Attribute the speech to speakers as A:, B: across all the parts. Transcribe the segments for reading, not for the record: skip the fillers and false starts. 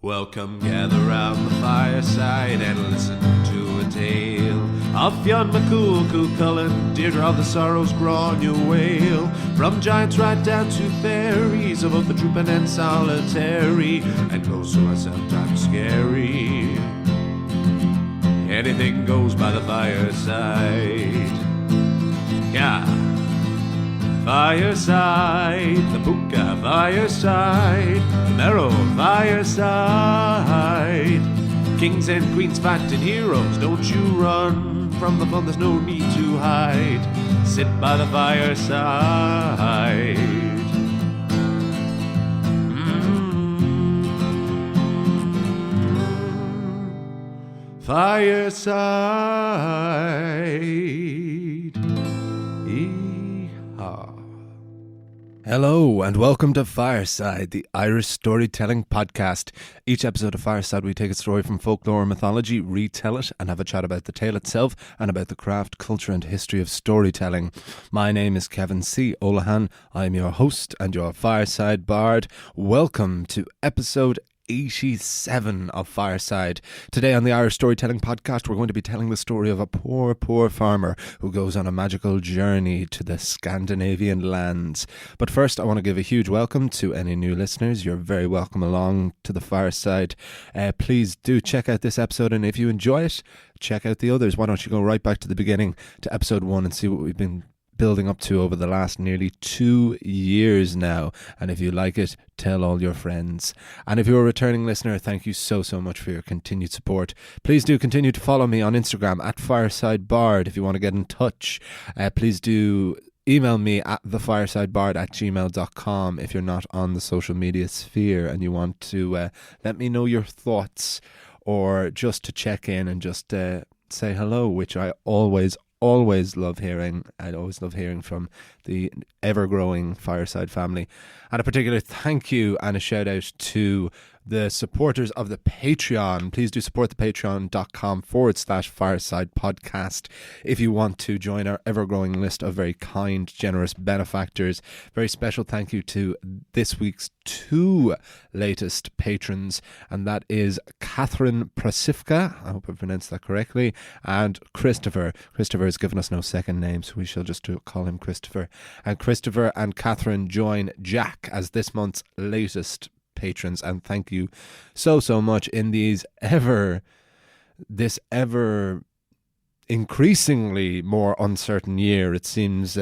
A: Welcome, gather round the fireside and listen to a tale of Fionn McCool, Cú Cullen, Deirdre of the Sorrows, Gráinne Wail. From giants right down to fairies, of both the trooping and solitary, and those who are sometimes scary. Anything goes by the fireside. Yeah. Fireside, the Puka fireside, the Merrow fireside. Kings and queens fighting heroes, don't you run from the fun, there's no need to hide. Sit by the fireside. Fireside.
B: Hello and welcome to Fireside, the Irish storytelling podcast. Each episode of Fireside we take a story from folklore or mythology, retell it and have a chat about the tale itself and about the craft, culture and history of storytelling. My name is Kevin C. Olahan. I am your host and your Fireside Bard. Welcome to episode 87 of Fireside. Today on the Irish Storytelling Podcast, we're going to be telling the story of a poor farmer who goes on a magical journey to the Scandinavian lands. But first, I want to give a huge welcome to any new listeners. You're very welcome along to the Fireside. Please do check out this episode, and if you enjoy it, check out the others. Why don't you go right back to the beginning to episode 1 and see what we've been building up to over the last nearly 2 years now. And if you like it, tell all your friends. And if you're a returning listener, thank you so much for your continued support. Please do continue to follow me on Instagram at firesidebard. If you want to get in touch, please do email me at thefiresidebard@gmail.com if you're not on the social media sphere and you want to let me know your thoughts, or just to check in and just say hello, which I always love hearing. I always love hearing from the ever-growing Fireside family. And a particular thank you and a shout out to the supporters of the Patreon. Please do support the patreon.com/Fireside podcast if you want to join our ever-growing list of very kind, generous benefactors. Very special thank you to this week's 2 latest patrons, and that is Catherine Prasivka, I hope I pronounced that correctly, and Christopher. Christopher has given us no second name, so we shall just call him Christopher. And Christopher and Catherine join Jack as this month's latest patrons, and thank you so much in this ever increasingly more uncertain year. It seems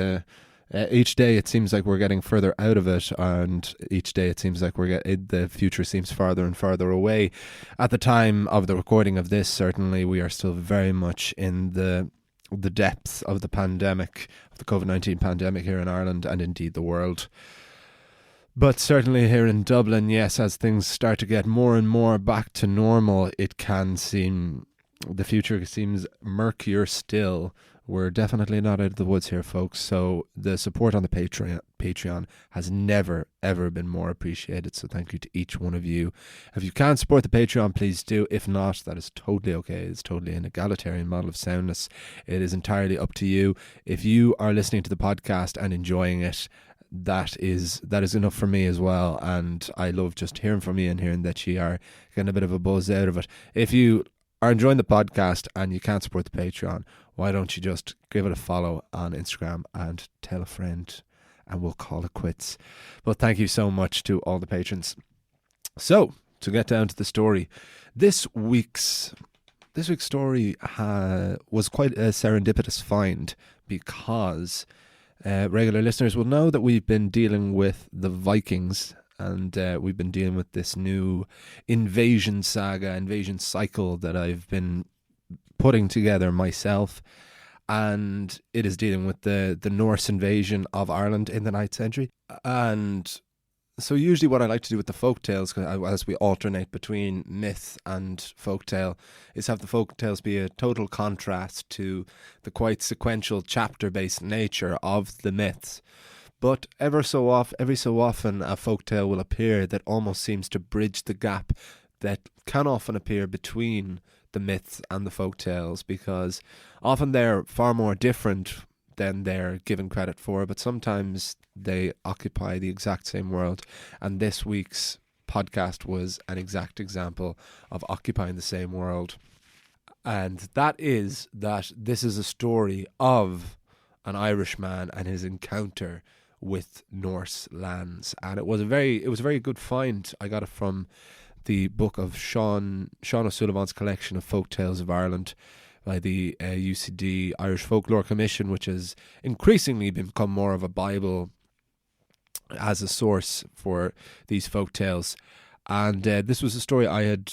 B: each day it seems like we're getting further out of it, and each day it seems like the future seems farther and farther away. At the time of the recording of this, certainly we are still very much in the depths of the pandemic, of the COVID-19 pandemic here in Ireland and indeed the world. But certainly here in Dublin, yes, as things start to get more and more back to normal, the future seems murkier still. We're definitely not out of the woods here, folks. So the support on the Patreon has never, ever been more appreciated. So thank you to each one of you. If you can support the Patreon, please do. If not, that is totally okay. It's totally an egalitarian model of soundness. It is entirely up to you. If you are listening to the podcast and enjoying it, that is enough for me as well, and I love just hearing from you and hearing that you are getting a bit of a buzz out of it. If you are enjoying the podcast and you can't support the Patreon, why don't you just give it a follow on Instagram and tell a friend, and we'll call it quits. But thank you so much to all the patrons. So to get down to the story, this week's story was quite a serendipitous find, because regular listeners will know that we've been dealing with the Vikings, and we've been dealing with this new invasion cycle that I've been putting together myself, and it is dealing with the Norse invasion of Ireland in the 9th century. And so usually what I like to do with the folktales, as we alternate between myth and folktale, is have the folktales be a total contrast to the quite sequential chapter-based nature of the myths. But every so often a folktale will appear that almost seems to bridge the gap that can often appear between the myths and the folktales, because often they're far more different than they're given credit for, but sometimes they occupy the exact same world. And this week's podcast was an exact example of occupying the same world. And that is that this is a story of an Irishman and his encounter with Norse lands. And it was a very good find. I got it from the book of Seán O'Sullivan's collection of folk tales of Ireland by the UCD Irish Folklore Commission, which has increasingly become more of a Bible as a source for these folk tales. And this was a story I had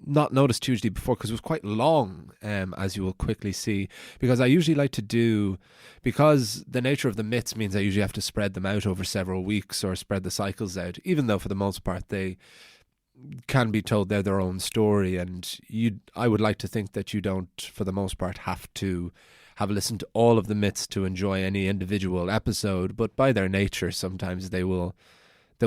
B: not noticed hugely before because it was quite long, as you will quickly see, because I usually like to do, because the nature of the myths means I usually have to spread them out over several weeks or spread the cycles out, even though for the most part they can be told they're their own story, and I would like to think that you don't for the most part have to have listened to all of the myths to enjoy any individual episode, but by their nature sometimes they will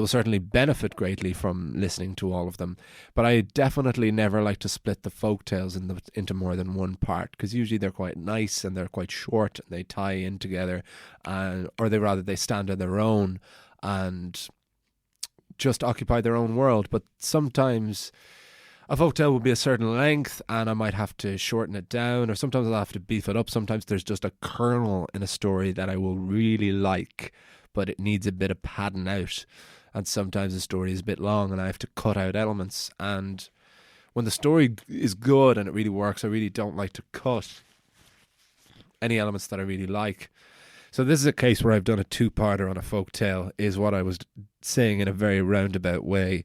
B: certainly benefit greatly from listening to all of them. But I definitely never like to split the folk tales into more than one part, because usually they're quite nice and they're quite short and they tie in together, or they stand on their own and just occupy their own world. But sometimes a folk tale will be a certain length and I might have to shorten it down, or sometimes I'll have to beef it up. Sometimes there's just a kernel in a story that I will really like, but it needs a bit of padding out. And sometimes the story is a bit long and I have to cut out elements. And when the story is good and it really works, I really don't like to cut any elements that I really like. So this is a case where I've done a two-parter on a folk tale, is what I was saying in a very roundabout way.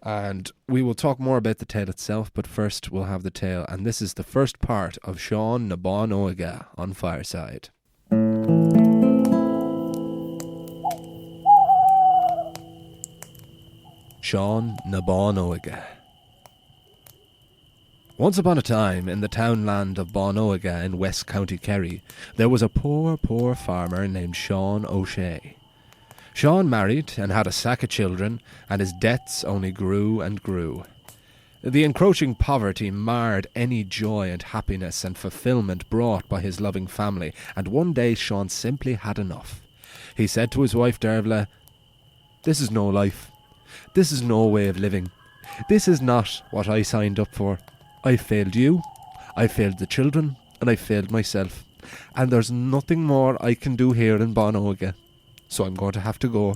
B: And we will talk more about the tale itself, but first we'll have the tale. And this is the first part of Seán na Bánóige on Fireside. Seán na Bánóige. Once upon a time, in the townland of Bánóige in West County Kerry, there was a poor farmer named Seán O'Shea. Seán married and had a sack of children, and his debts only grew and grew. The encroaching poverty marred any joy and happiness and fulfilment brought by his loving family, and one day Seán simply had enough. He said to his wife Dervla, "This is no life. This is no way of living. This is not what I signed up for. I failed you, I failed the children, and I failed myself. And there's nothing more I can do here in Bánóige. So I'm going to have to go."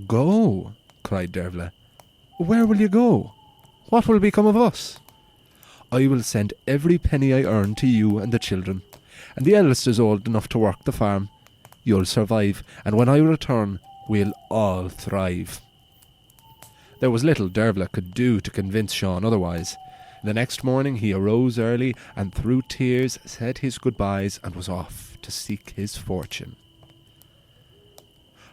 B: "Go?" cried Dervla. "Where will you go? What will become of us?" "I will send every penny I earn to you and the children. And the eldest is old enough to work the farm. You'll survive, and when I return, we'll all thrive." There was little Dervla could do to convince Seán otherwise. The next morning he arose early and through tears said his goodbyes and was off to seek his fortune.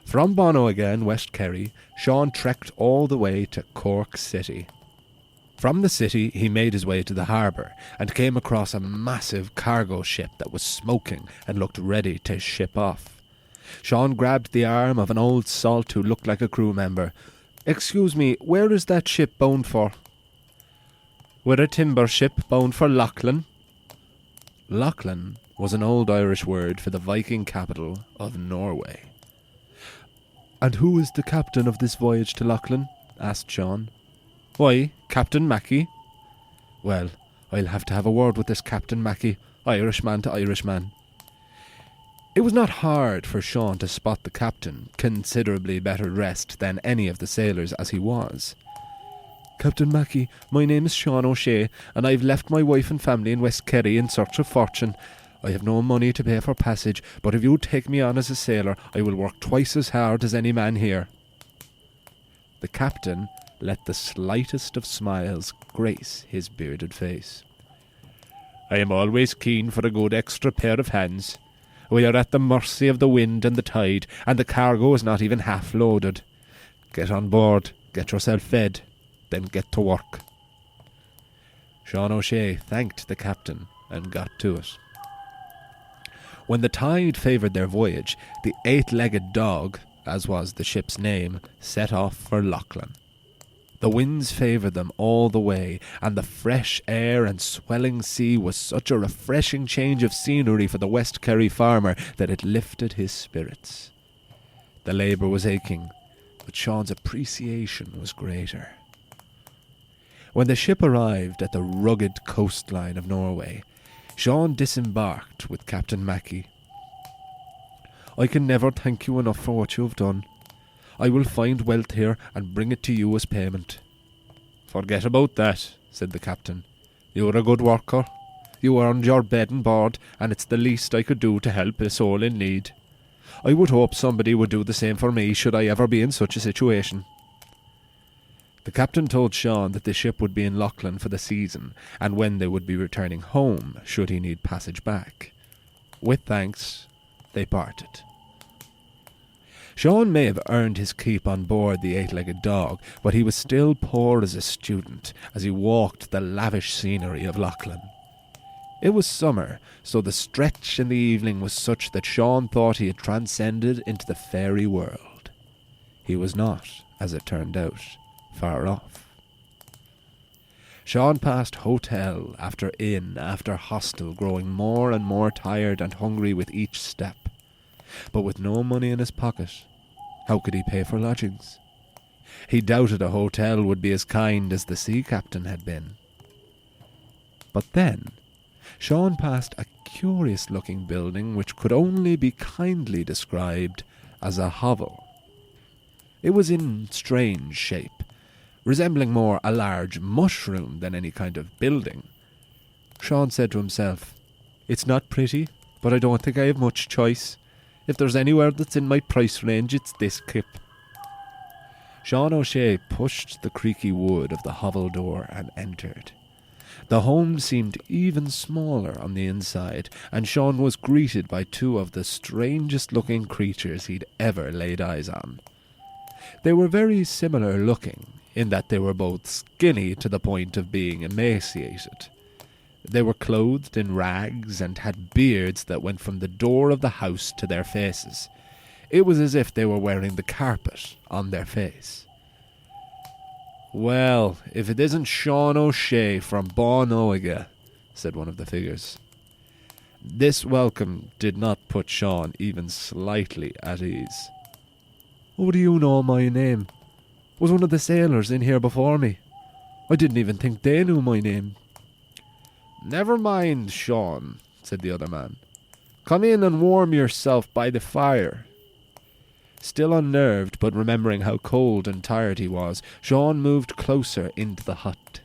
B: From Bánóige in West Kerry, Seán trekked all the way to Cork City. From the city he made his way to the harbour and came across a massive cargo ship that was smoking and looked ready to ship off. Seán grabbed the arm of an old salt who looked like a crew member. "Excuse me, where is that ship bound for?" "We're a timber ship bound for Loughlin." Loughlin was an old Irish word for the Viking capital of Norway. "And who is the captain of this voyage to Loughlin?" asked Seán. "Why, Captain Mackey." "Well, I'll have to have a word with this Captain Mackey, Irishman to Irishman." It was not hard for Seán to spot the captain, considerably better dressed than any of the sailors as he was. "Captain Mackey, my name is Seán O'Shea, and I've left my wife and family in West Kerry in search of fortune. I have no money to pay for passage, but if you take me on as a sailor, I will work twice as hard as any man here." The captain let the slightest of smiles grace his bearded face. "I am always keen for a good extra pair of hands. We are at the mercy of the wind and the tide, and the cargo is not even half loaded. Get on board, get yourself fed, then get to work." Seán O'Shea thanked the captain and got to it. When the tide favoured their voyage, the 8-legged dog, as was the ship's name, set off for Loughlin. The winds favoured them all the way, and the fresh air and swelling sea was such a refreshing change of scenery for the West Kerry farmer that it lifted his spirits. The labour was aching, but Seán's appreciation was greater. When the ship arrived at the rugged coastline of Norway, Seán disembarked with Captain Mackey. "I can never thank you enough for what you have done. I will find wealth here and bring it to you as payment." "Forget about that," said the captain. "You are a good worker. You earned your bed and board, and it's the least I could do to help a soul in need. I would hope somebody would do the same for me should I ever be in such a situation." The captain told Seán that the ship would be in Loughlin for the season, and when they would be returning home should he need passage back. With thanks, they parted. Seán may have earned his keep on board the eight-legged dog, but he was still poor as a student as he walked the lavish scenery of Loughlin. It was summer, so the stretch in the evening was such that Seán thought he had transcended into the fairy world. He was not, as it turned out, far off. Seán passed hotel after inn after hostel, growing more and more tired and hungry with each step. But with no money in his pocket, how could he pay for lodgings? He doubted a hotel would be as kind as the sea captain had been. But then Seán passed a curious-looking building which could only be kindly described as a hovel. It was in strange shape, resembling more a large mushroom than any kind of building. Seán said to himself, "It's not pretty, but I don't think I have much choice. If there's anywhere that's in my price range, it's this kip." Seán O'Shea pushed the creaky wood of the hovel door and entered. The home seemed even smaller on the inside, and Seán was greeted by two of the strangest-looking creatures he'd ever laid eyes on. They were very similar looking, in that they were both skinny to the point of being emaciated. They were clothed in rags and had beards that went from the door of the house to their faces. It was as if they were wearing the carpet on their face. "Well, if it isn't Seán O'Shea from Bánóige," said one of the figures. This welcome did not put Seán even slightly at ease. "How do you know my name? Was one of the sailors in here before me? I didn't even think they knew my name." "Never mind, Seán," said the other man. "Come in and warm yourself by the fire." Still unnerved, but remembering how cold and tired he was, Seán moved closer into the hut.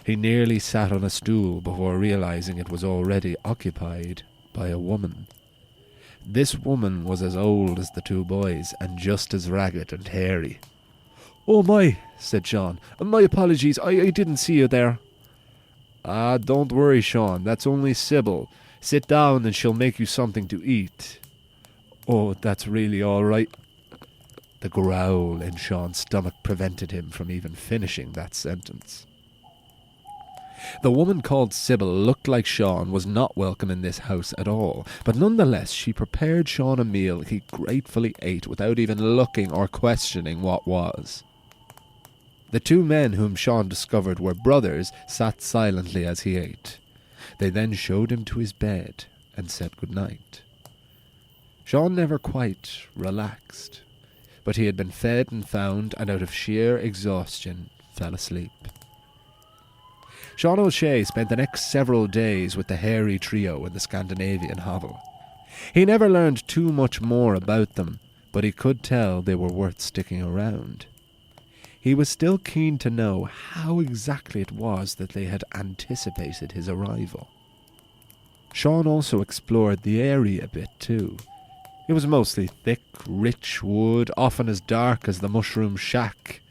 B: He nearly sat on a stool before realizing it was already occupied by a woman. This woman was as old as the two boys, and just as ragged and hairy. "Oh my," said Seán. "My apologies, I didn't see you there." "Ah, don't worry, Seán, that's only Sybil. Sit down and she'll make you something to eat." "Oh, that's really all right." The growl in Seán's stomach prevented him from even finishing that sentence. The woman called Sybil looked like Seán was not welcome in this house at all, but nonetheless she prepared Seán a meal he gratefully ate without even looking or questioning what was. The two men whom Seán discovered were brothers sat silently as he ate. They then showed him to his bed and said good night. Seán never quite relaxed, but he had been fed and found, and out of sheer exhaustion fell asleep. Seán O'Shea spent the next several days with the hairy trio in the Scandinavian hovel. He never learned too much more about them, but he could tell they were worth sticking around. He was still keen to know how exactly it was that they had anticipated his arrival. Seán also explored the area a bit too. It was mostly thick, rich wood, often as dark as the mushroom shack.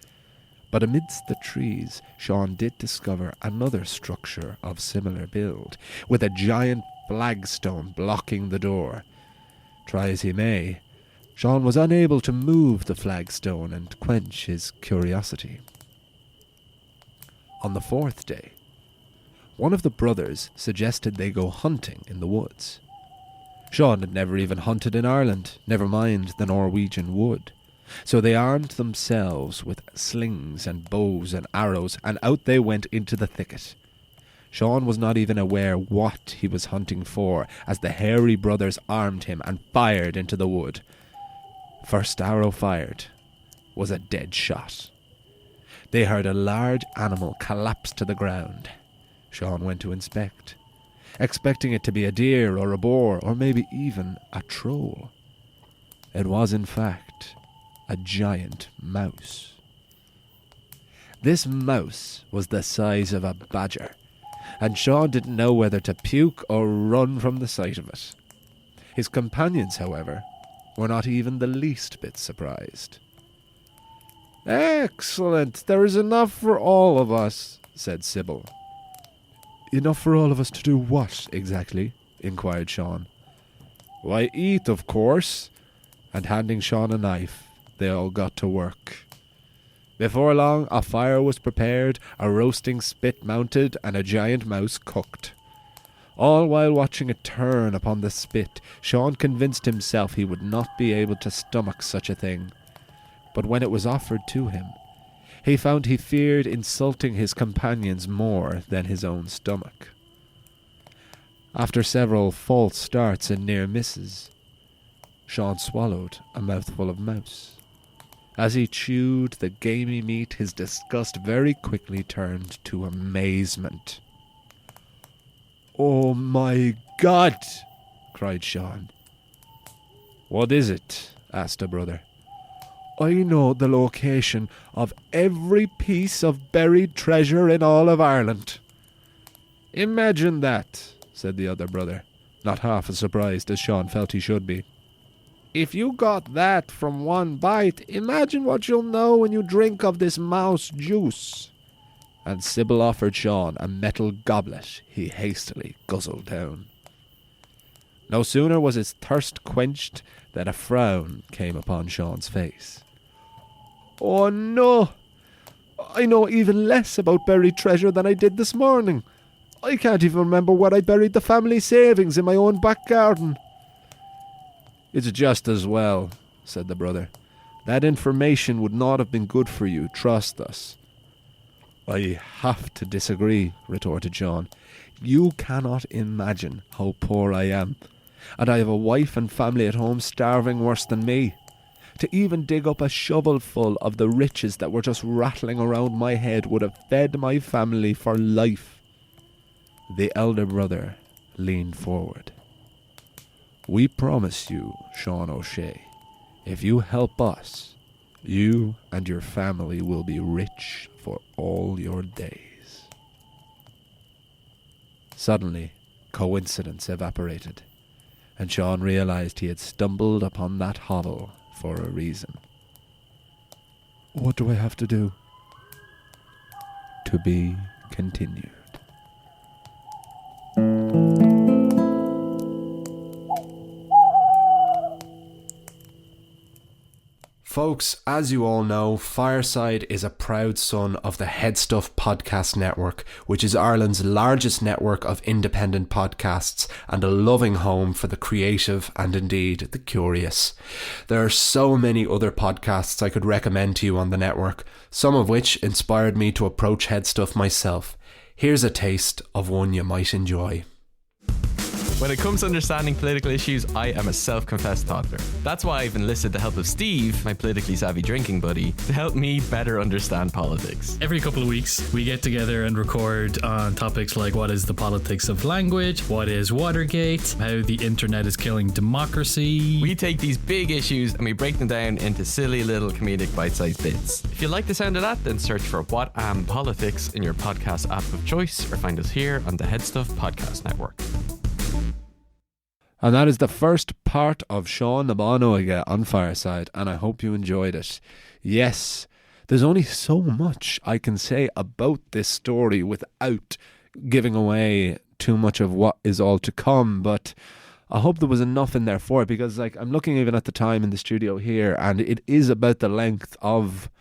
B: But amidst the trees, Seán did discover another structure of similar build, with a giant flagstone blocking the door. Try as he may, Seán was unable to move the flagstone and quench his curiosity. On the fourth day, one of the brothers suggested they go hunting in the woods. Seán had never even hunted in Ireland, never mind the Norwegian wood. So they armed themselves with slings and bows and arrows, and out they went into the thicket. Seán was not even aware what he was hunting for, as the hairy brothers armed him and fired into the wood. First arrow fired, was a dead shot. They heard a large animal collapse to the ground. Seán went to inspect, expecting it to be a deer or a boar or maybe even a troll. It was, in fact, a giant mouse. This mouse was the size of a badger, and Seán didn't know whether to puke or run from the sight of it. His companions, however, were not even the least bit surprised. "Excellent! There is enough for all of us," said Sybil. "Enough for all of us to do what, exactly?" inquired Seán. "Why, eat, of course." And handing Seán a knife, they all got to work. Before long, a fire was prepared, a roasting spit mounted, and a giant mouse cooked. All while watching it turn upon the spit, Seán convinced himself he would not be able to stomach such a thing. But when it was offered to him, he found he feared insulting his companions more than his own stomach. After several false starts and near misses, Seán swallowed a mouthful of mouse. As he chewed the gamey meat, his disgust very quickly turned to amazement. "Oh my God!" cried Seán. "What is it?" asked a brother. "I know the location of every piece of buried treasure in all of Ireland." "Imagine that," said the other brother, not half as surprised as Seán felt he should be. "If you got that from one bite, imagine what you'll know when you drink of this mouse juice." And Sybil offered Seán a metal goblet he hastily guzzled down. No sooner was his thirst quenched than a frown came upon Seán's face. "Oh no! I know even less about buried treasure than I did this morning. I can't even remember where I buried the family savings in my own back garden." "It's just as well," said the brother. "That information would not have been good for you, trust us." "I have to disagree," retorted Seán. "You cannot imagine how poor I am, and I have a wife and family at home starving worse than me. To even dig up a shovelful of the riches that were just rattling around my head would have fed my family for life." The elder brother leaned forward. "We promise you, Seán O'Shea, if you help us, you and your family will be rich for all your days." Suddenly, coincidence evaporated, and Seán realized he had stumbled upon that hovel for a reason. "What do I have to do?" To be continued. Folks, as you all know, Fireside is a proud son of the Headstuff Podcast Network, which is Ireland's largest network of independent podcasts and a loving home for the creative and indeed the curious. There are so many other podcasts I could recommend to you on the network, some of which inspired me to approach Headstuff myself. Here's a taste of one you might enjoy.
C: When it comes to understanding political issues, I am a self-confessed toddler. That's why I've enlisted the help of Steve, my politically savvy drinking buddy, to help me better understand politics.
D: Every couple of weeks, we get together and record on topics like what is the politics of language, what is Watergate, how the internet is killing democracy.
C: We take these big issues and we break them down into silly little comedic bite-sized bits. If you like the sound of that, then search for What Am Politics in your podcast app of choice or find us here on the Headstuff Podcast Network.
B: And that is the first part of Seán na Bánóige on Fireside, and I hope you enjoyed it. Yes, there's only so much I can say about this story without giving away too much of what is all to come, but I hope there was enough in there for it, because I'm looking even at the time in the studio here, and it is about the length of...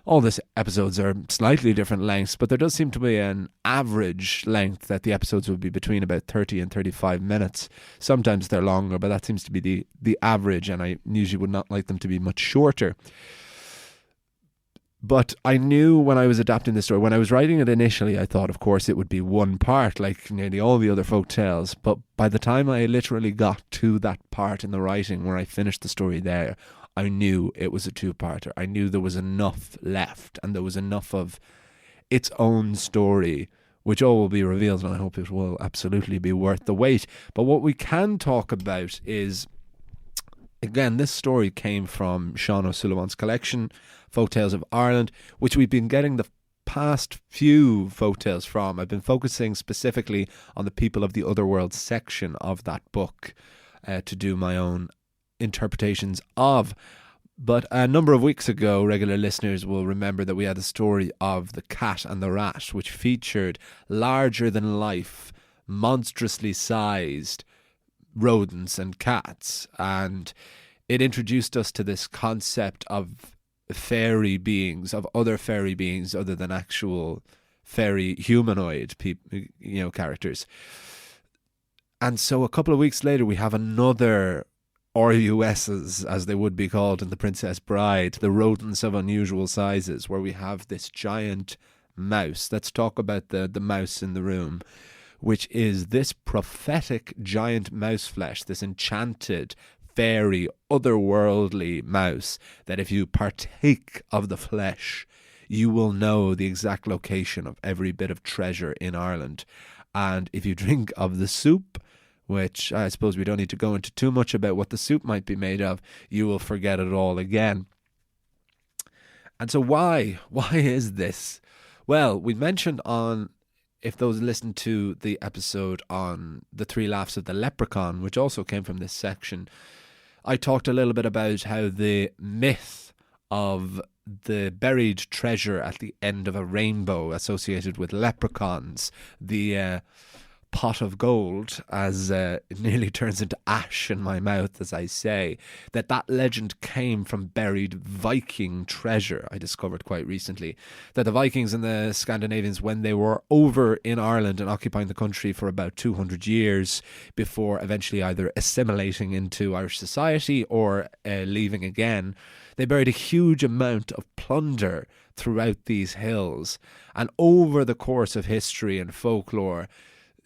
B: All these episodes are slightly different lengths, but there does seem to be an average length that the episodes would be between about 30 and 35 minutes. Sometimes they're longer, but that seems to be the average, and I usually would not like them to be much shorter. But I knew when I was adapting this story, when I was writing it initially, I thought, of course, it would be one part, like nearly all the other folk tales. But by the time I literally got to that part in the writing where I finished the story there, I knew it was a two-parter. I knew there was enough left, and there was enough of its own story, which all will be revealed, and I hope it will absolutely be worth the wait. But what we can talk about is, again, this story came from Seán O'Sullivan's collection, Folktales of Ireland, which we've been getting the past few folktales from. I've been focusing specifically on the People of the Otherworld section of that book to do my own interpretations of. But a number of weeks ago, regular listeners will remember that we had the story of The Cat and the Rat, which featured larger-than-life, monstrously sized rodents and cats, and it introduced us to this concept of fairy beings, of other fairy beings other than actual fairy humanoid characters. And so a couple of weeks later, we have another RUSs, as they would be called in The Princess Bride, the rodents of unusual sizes, where we have this giant mouse. Let's talk about the mouse in the room, which is this prophetic giant mouse flesh, this enchanted, fairy, otherworldly mouse, that if you partake of the flesh, you will know the exact location of every bit of treasure in Ireland. And if you drink of the soup, which I suppose we don't need to go into too much about what the soup might be made of, you will forget it all again. And so why is this? Well, we mentioned on, if those listen to the episode on the 3 Laughs of the Leprechaun, which also came from this section, I talked a little bit about how the myth of the buried treasure at the end of a rainbow associated with leprechauns, the pot of gold, as it nearly turns into ash in my mouth as I say, that legend came from buried Viking treasure. I discovered quite recently that the Vikings and the Scandinavians, when they were over in Ireland and occupying the country for about 200 years before eventually either assimilating into Irish society or leaving again, they buried a huge amount of plunder throughout these hills. And over the course of history and folklore,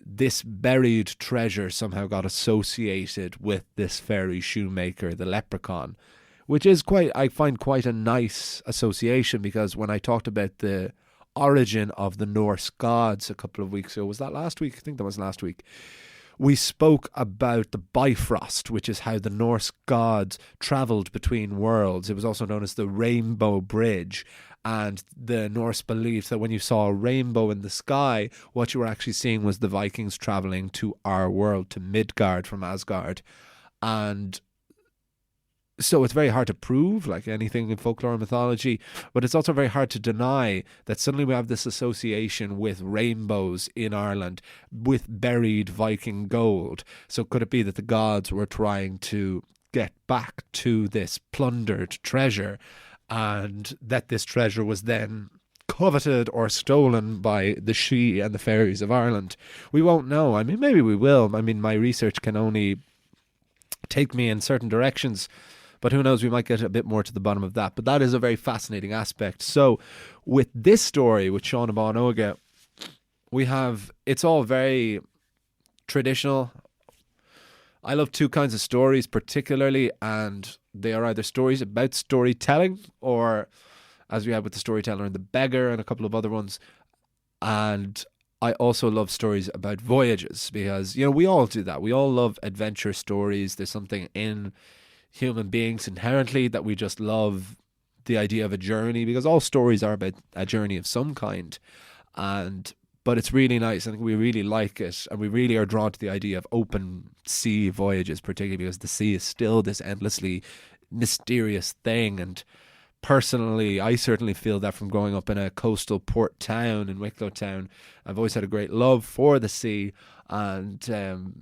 B: this buried treasure somehow got associated with this fairy shoemaker, the leprechaun, which is I find quite a nice association, because when I talked about the origin of the Norse gods a couple of weeks ago, was that last week? I think that was last week. We spoke about the Bifrost, which is how the Norse gods travelled between worlds. It was also known as the Rainbow Bridge. And the Norse believed that when you saw a rainbow in the sky, what you were actually seeing was the Vikings travelling to our world, to Midgard from Asgard. And so it's very hard to prove, like anything in folklore and mythology, but it's also very hard to deny that suddenly we have this association with rainbows in Ireland, with buried Viking gold. So could it be that the gods were trying to get back to this plundered treasure, and that this treasure was then coveted or stolen by the Sidhe and the fairies of Ireland? We won't know. I mean, maybe we will. I mean, my research can only take me in certain directions, but who knows, we might get a bit more to the bottom of that. But that is a very fascinating aspect. So with this story, with Seán and Bánóige, it's all very traditional. I love two kinds of stories particularly, and they are either stories about storytelling, or as we had with the Storyteller and the Beggar and a couple of other ones. And I also love stories about voyages, because, we all do that. We all love adventure stories. There's something in human beings inherently that we just love the idea of a journey, because all stories are about a journey of some kind. But it's really nice. I think we really like it, and we really are drawn to the idea of open sea voyages, particularly because the sea is still this endlessly mysterious thing. And personally, I certainly feel that from growing up in a coastal port town in Wicklow Town. I've always had a great love for the sea, and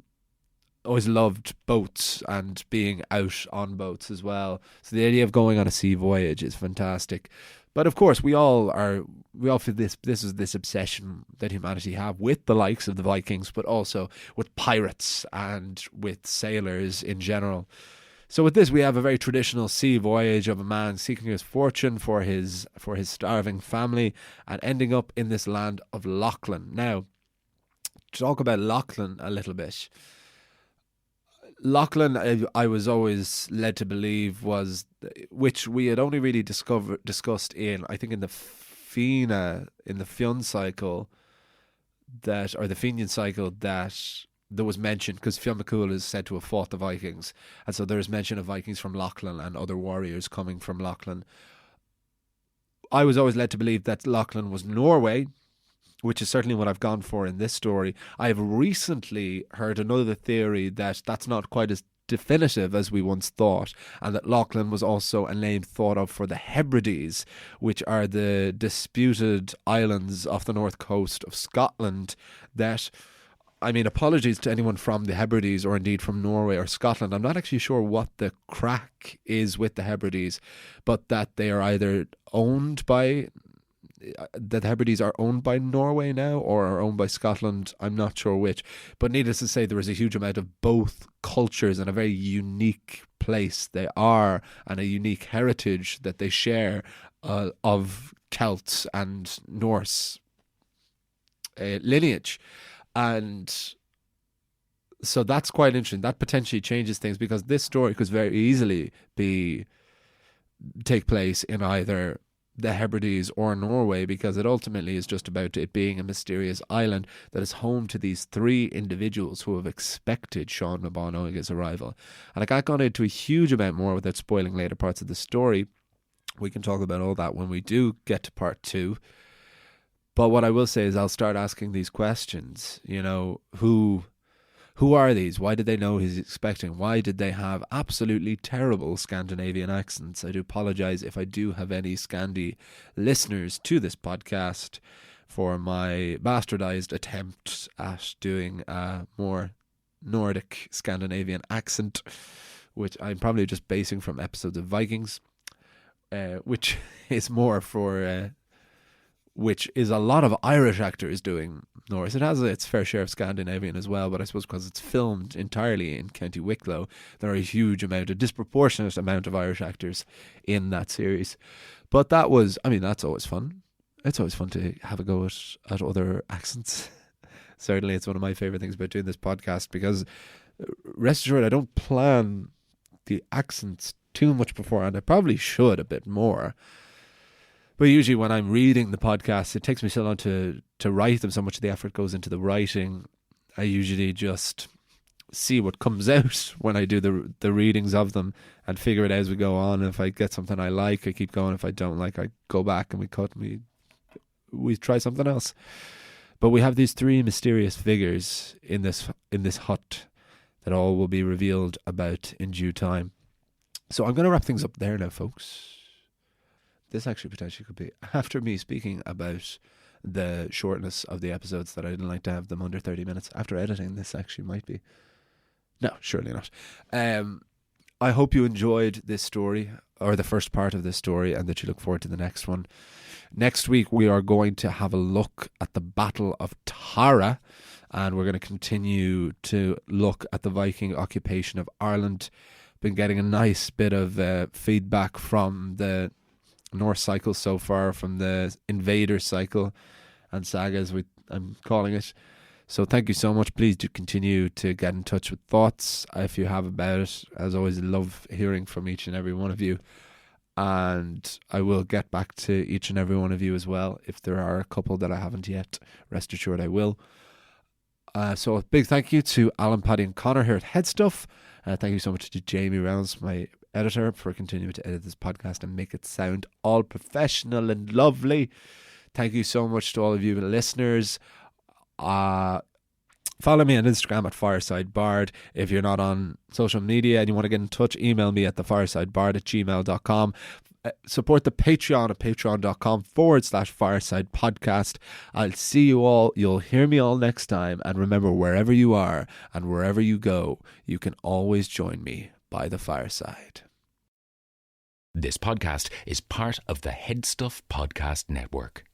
B: always loved boats and being out on boats as well. So the idea of going on a sea voyage is fantastic. But of course, we all feel this is this obsession that humanity have with the likes of the Vikings, but also with pirates and with sailors in general. So with this, we have a very traditional sea voyage of a man seeking his fortune for his starving family and ending up in this land of Lochlan. Now, to talk about Lochlan a little bit. Lachlan, I was always led to believe was, which we had only really discussed in, I think, in the Fionn cycle, or the Fenian cycle, that there was mention, because Fionn McCool is said to have fought the Vikings, and so there's mention of Vikings from Lachlan and other warriors coming from Lachlan. I was always led to believe that Lachlan was Norway, which is certainly what I've gone for in this story. I have recently heard another theory that that's not quite as definitive as we once thought, and that Lachlan was also a name thought of for the Hebrides, which are the disputed islands off the north coast of Scotland that, I mean, apologies to anyone from the Hebrides or indeed from Norway or Scotland. I'm not actually sure what the crack is with the Hebrides, but that they are either owned by, that the Hebrides are owned by Norway now or are owned by Scotland. I'm not sure which. But needless to say, there is a huge amount of both cultures and a very unique place they are, and a unique heritage that they share of Celts and Norse lineage. And so that's quite interesting. That potentially changes things, because this story could very easily take place in either the Hebrides or Norway, because it ultimately is just about it being a mysterious island that is home to these three individuals who have expected Seán na Bánóige's arrival. And I got gone into a huge amount more without spoiling later parts of the story. We can talk about all that when we do get to part 2. But what I will say is I'll start asking these questions. You know, who are these? Why did they know he's expecting? Why did they have absolutely terrible Scandinavian accents? I do apologise if I do have any Scandi listeners to this podcast for my bastardised attempt at doing a more Nordic Scandinavian accent, which I'm probably just basing from episodes of Vikings, which is more for... which is a lot of Irish actors doing Norse. It has its fair share of Scandinavian as well, but I suppose because it's filmed entirely in County Wicklow, there are a disproportionate amount of Irish actors in that series. But that was, I mean, that's always fun. It's always fun to have a go at other accents. Certainly, it's one of my favourite things about doing this podcast, because rest assured, I don't plan the accents too much beforehand. I probably should a bit more. But usually when I'm reading the podcast, it takes me so long to write them, so much of the effort goes into the writing. I usually just see what comes out when I do the readings of them and figure it out as we go on. If I get something I like, I keep going. If I don't like, I go back and we cut and we try something else. But we have these three mysterious figures in this hut that all will be revealed about in due time. So I'm going to wrap things up there now, folks. This actually potentially could be, after me speaking about the shortness of the episodes, that I didn't like to have them under 30 minutes. After editing, this actually might be. No, surely not. I hope you enjoyed this story, or the first part of this story, and that you look forward to the next one. Next week, we are going to have a look at the Battle of Tara, and we're going to continue to look at the Viking occupation of Ireland. Been getting a nice bit of feedback from the Norse cycle so far, from the Invader cycle and saga, as I'm calling it. So thank you so much. Please do continue to get in touch with thoughts if you have about it. As always, love hearing from each and every one of you, and I will get back to each and every one of you as well. If there are a couple that I haven't yet, rest assured I will. So a big thank you to Alan, Paddy and Connor here at Headstuff. Thank you so much to Jamie Rounds, my editor, for continuing to edit this podcast and make it sound all professional and lovely. Thank you so much to all of you listeners. Follow me on Instagram at firesidebard. If you're not on social media and you want to get in touch, email me at thefiresidebard@gmail.com. Support the Patreon at patreon.com/fireside podcast. I'll see you all. You'll hear me all next time. And remember, wherever you are and wherever you go, you can always join me by the fireside.
E: This podcast is part of the Headstuff Podcast Network.